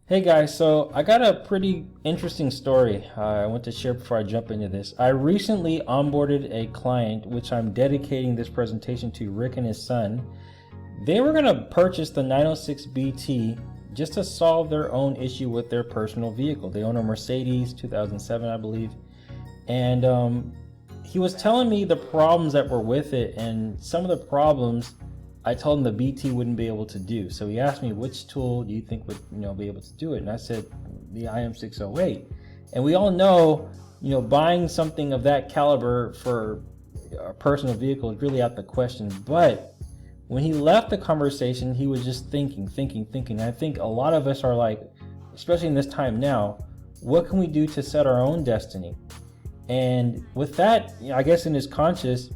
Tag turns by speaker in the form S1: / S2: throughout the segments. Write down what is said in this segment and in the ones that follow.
S1: Hey guys, so I got a pretty interesting story I want to share before I jump into this. I recently onboarded a client, which I'm dedicating this presentation to, Rick and his son. They were going to purchase the 906 BT just to solve their own issue with their personal vehicle. They own a Mercedes 2007, I believe. And he was telling me the problems that were with it, and some of the problems I told him the BT wouldn't be able to do. So he asked me, which tool do you think would be able to do it? And I said the IM608. And we all know, buying something of that caliber for a personal vehicle is really out the question. But when he left the conversation, he was just thinking. I think a lot of us are like, especially in this time now, what can we do to set our own destiny? And with that, I guess in his conscious,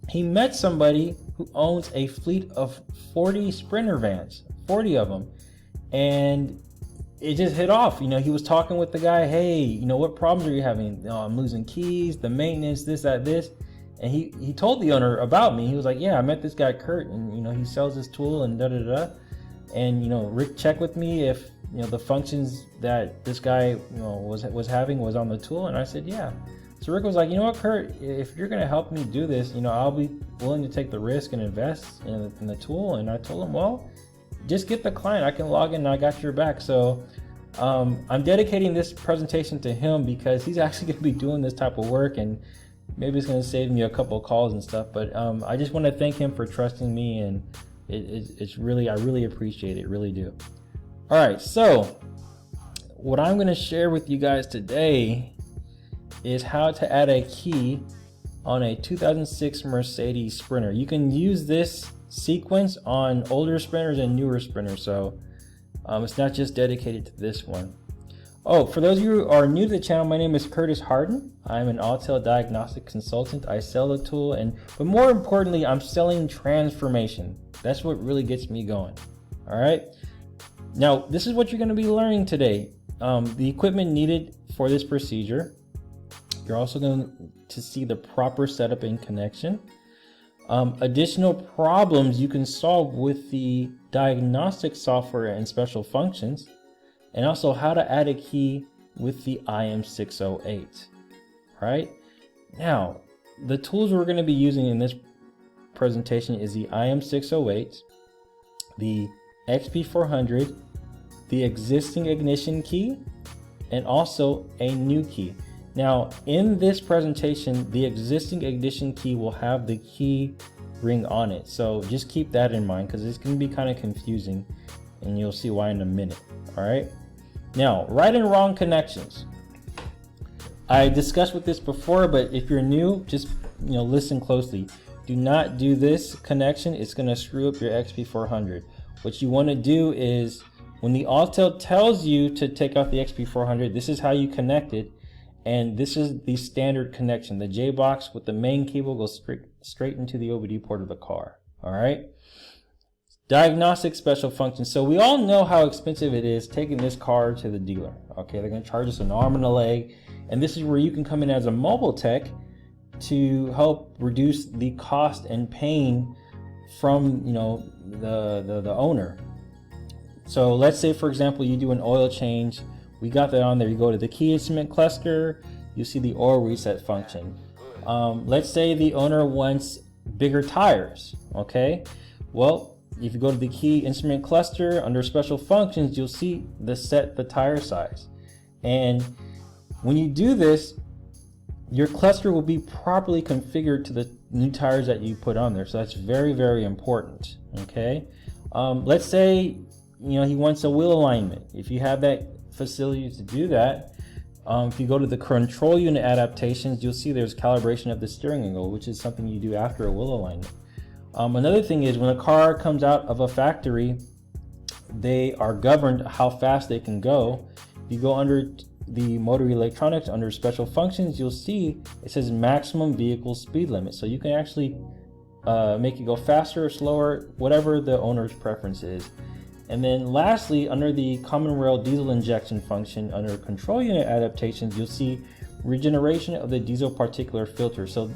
S1: he met somebody who owns a fleet of 40 Sprinter vans, 40 of them. And it just hit off. He was talking with the guy, hey, what problems are you having? I'm losing keys, the maintenance, this, that, this. And he told the owner about me. He was like, yeah, I met this guy, Kurt, and he sells this tool and da-da-da. And Rick checked with me if the functions that this guy was having was on the tool. And I said, yeah. So Rick was like, you know what, Kurt, if you're going to help me do this, I'll be willing to take the risk and invest in the tool. And I told him, well, just get the client. I can log in and I got your back. So I'm dedicating this presentation to him because he's actually going to be doing this type of work, and maybe it's going to save me a couple of calls and stuff. But I just want to thank him for trusting me, and I really appreciate it, really do. All right, so what I'm going to share with you guys today is how to add a key on a 2006 Mercedes Sprinter. You can use this sequence on older Sprinters and newer Sprinters, so it's not just dedicated to this one. Oh, for those of you who are new to the channel, my name is Curtis Harden. I'm an Autel Diagnostic Consultant. I sell the tool, but more importantly, I'm selling transformation. That's what really gets me going. All right. Now, this is what you're going to be learning today. The equipment needed for this procedure. You're also going to see the proper setup and connection. Additional problems you can solve with the diagnostic software and special functions, and also how to add a key with the IM608. Right? Now, the tools we're going to be using in this presentation is the IM608, the XP400, the existing ignition key, and also a new key. Now, in this presentation, the existing ignition key will have the key ring on it. So just keep that in mind because it's going to be kind of confusing, and you'll see why in a minute. All right. Now, right and wrong connections. I discussed with this before, but if you're new, just listen closely. Do not do this connection. It's going to screw up your XP400. What you want to do is when the Autel tells you to take out the XP400, this is how you connect it. And this is the standard connection. The J box with the main cable goes straight into the OBD port of the car. All right. Diagnostic special functions. So we all know how expensive it is taking this car to the dealer. Okay, they're going to charge us an arm and a leg. And this is where you can come in as a mobile tech to help reduce the cost and pain from the owner. So let's say, for example, you do an oil change. We got that on there. You go to the key instrument cluster, you see the oil reset function. Let's say the owner wants bigger tires. Okay, well, if you go to the key instrument cluster under special functions, you'll see set the tire size. And when you do this, your cluster will be properly configured to the new tires that you put on there. So that's very, very important. Okay, let's say he wants a wheel alignment. If you have that facility to do that, if you go to the control unit adaptations, you'll see there's calibration of the steering angle, which is something you do after a wheel alignment. Another thing is when a car comes out of a factory, they are governed how fast they can go. If you go under the motor electronics under special functions, you'll see it says maximum vehicle speed limit. So you can actually make it go faster or slower, whatever the owner's preference is. And then lastly, under the common rail diesel injection function, under control unit adaptations, you'll see regeneration of the diesel particulate filter. So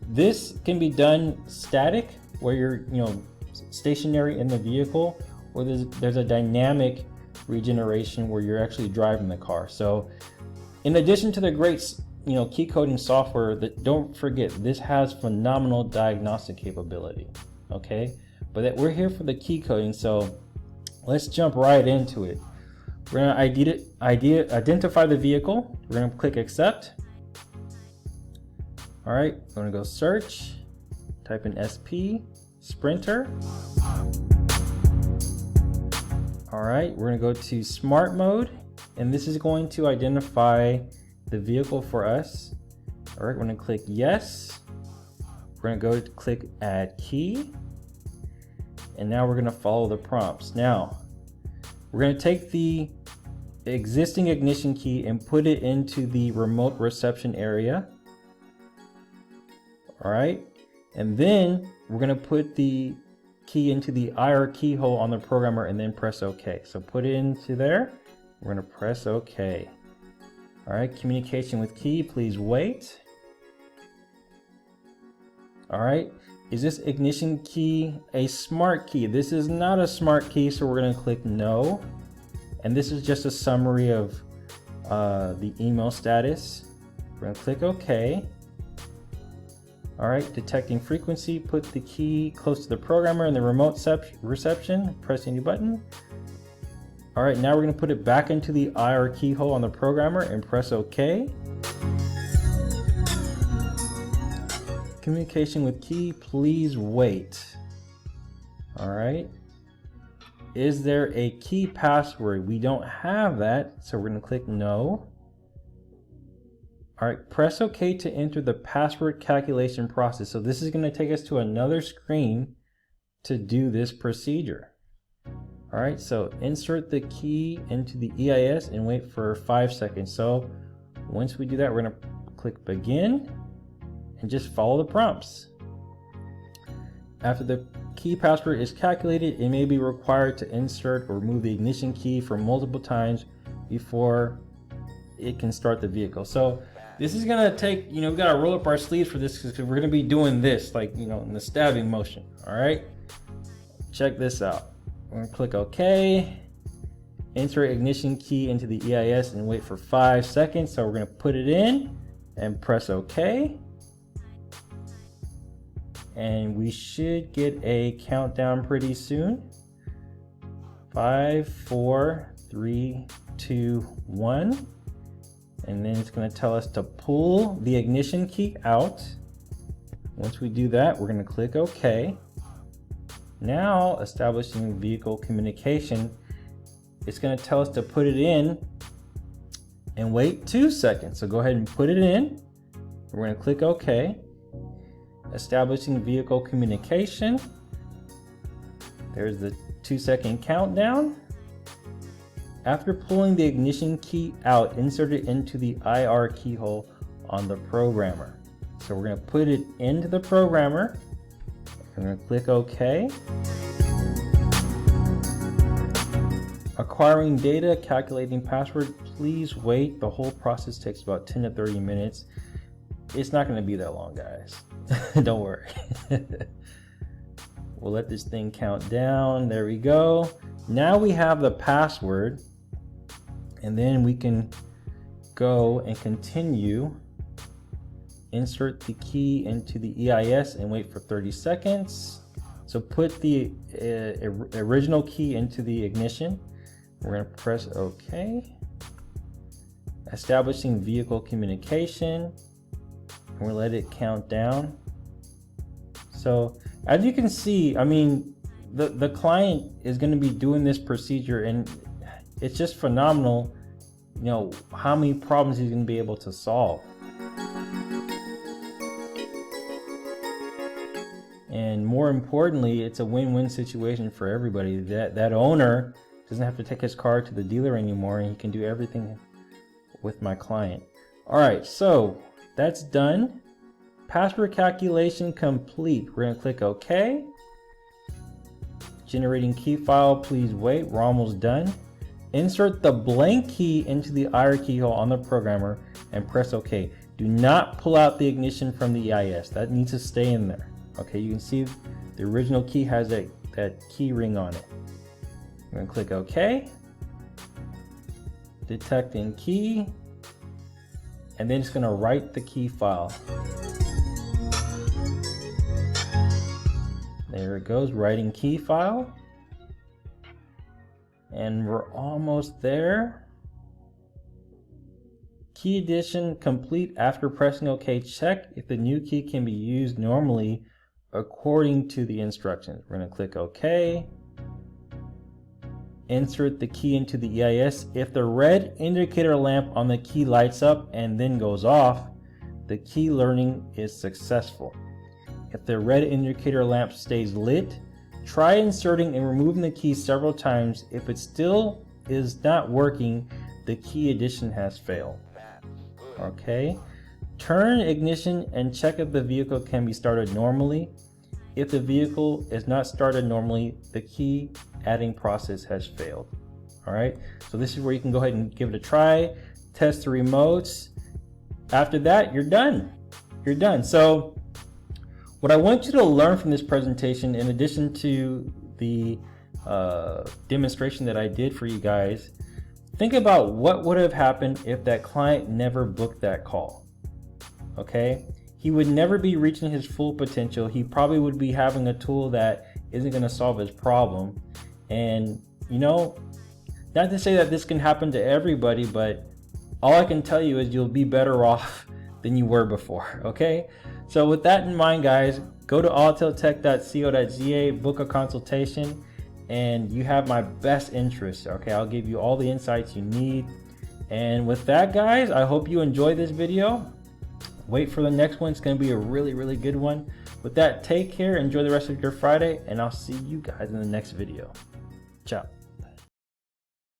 S1: this can be done static, where you're stationary in the vehicle, or there's a dynamic regeneration where you're actually driving the car. So in addition to the great key coding software, that don't forget this has phenomenal diagnostic capability. Okay, but we're here for the key coding, so let's jump right into it. We're going to identify the vehicle. We're going to click accept. All right, I'm going to go search, type in SP Sprinter. All right, we're going to go to smart mode, and this is going to identify the vehicle for us. All right, we're going to click yes. We're going to go to click add key, and now we're going to follow the prompts. Now we're going to take the existing ignition key and put it into the remote reception area. All right, and then we're going to put the key into the IR keyhole on the programmer and then press OK. So put it into there. We're going to press OK. All right, communication with key, please wait. All right, is this ignition key a smart key? This is not a smart key, so we're going to click no. And this is just a summary of the email status. We're going to click OK. All right, detecting frequency, put the key close to the programmer in the remote reception, press any button. All right, now we're going to put it back into the IR keyhole on the programmer and press OK. Communication with key, please wait. All right. Is there a key password? We don't have that, so we're going to click no. All right, press OK to enter the password calculation process. So this is going to take us to another screen to do this procedure. All right, so insert the key into the EIS and wait for 5 seconds. So once we do that, we're going to click begin and just follow the prompts. After the key password is calculated, it may be required to insert or remove the ignition key for multiple times before it can start the vehicle. So this is gonna take, we gotta roll up our sleeves for this because we're gonna be doing this, like, in the stabbing motion. All right, check this out. We're gonna click OK, insert ignition key into the EIS and wait for 5 seconds. So we're gonna put it in and press OK. And we should get a countdown pretty soon. 5, 4, 3, 2, 1. And then it's going to tell us to pull the ignition key out. Once we do that, we're going to click OK. Now, establishing vehicle communication, it's going to tell us to put it in and wait 2 seconds. So go ahead and put it in. We're going to click OK. Establishing vehicle communication. There's the 2-second countdown. After pulling the ignition key out, insert it into the IR keyhole on the programmer. So we're going to put it into the programmer. I'm going to click OK. Acquiring data, calculating password, please wait. The whole process takes about 10 to 30 minutes. It's not going to be that long, guys. Don't worry. We'll let this thing count down. There we go. Now we have the password. And then we can go and continue. Insert the key into the EIS and wait for 30 seconds. So put the original key into the ignition. We're going to press OK. Establishing vehicle communication. And we'll let it count down. So as you can see, the client is going to be doing this procedure, and it's just phenomenal, how many problems he's going to be able to solve. And more importantly, it's a win-win situation for everybody. That owner doesn't have to take his car to the dealer anymore, and he can do everything with my client. All right, so that's done. Password calculation complete. We're going to click OK. Generating key file, please wait. We're almost done. Insert the blank key into the IR keyhole on the programmer and press OK. Do not pull out the ignition from the EIS. That needs to stay in there. Okay, you can see the original key has that key ring on it. I'm going to click OK. detect in key, and then it's going to write the key file. There it goes, writing key file. And we're almost there. Key addition complete after pressing OK. Check if the new key can be used normally according to the instructions. We're going to click OK. Insert the key into the EIS. If the red indicator lamp on the key lights up and then goes off, the key learning is successful. If the red indicator lamp stays lit, try inserting and removing the key several times. If it still is not working, the key addition has failed. Okay. Turn ignition and check if the vehicle can be started normally. If the vehicle is not started normally, the key adding process has failed. All right. So this is where you can go ahead and give it a try, test the remotes. After that, you're done. You're done. So what I want you to learn from this presentation, in addition to the demonstration that I did for you guys, think about what would have happened if that client never booked that call. Okay, he would never be reaching his full potential. He probably would be having a tool that isn't going to solve his problem. And you know, not to say that this can happen to everybody, but all I can tell you is you'll be better off than you were before. Okay, so with that in mind, guys, go to auteltech.co.za, book a consultation, and you have my best interest. Okay, I'll give you all the insights you need. And with that, guys, I hope you enjoyed this video. Wait for the next one. It's going to be a really good one. With that, take care, enjoy the rest of your Friday, and I'll see you guys in the next video. Ciao.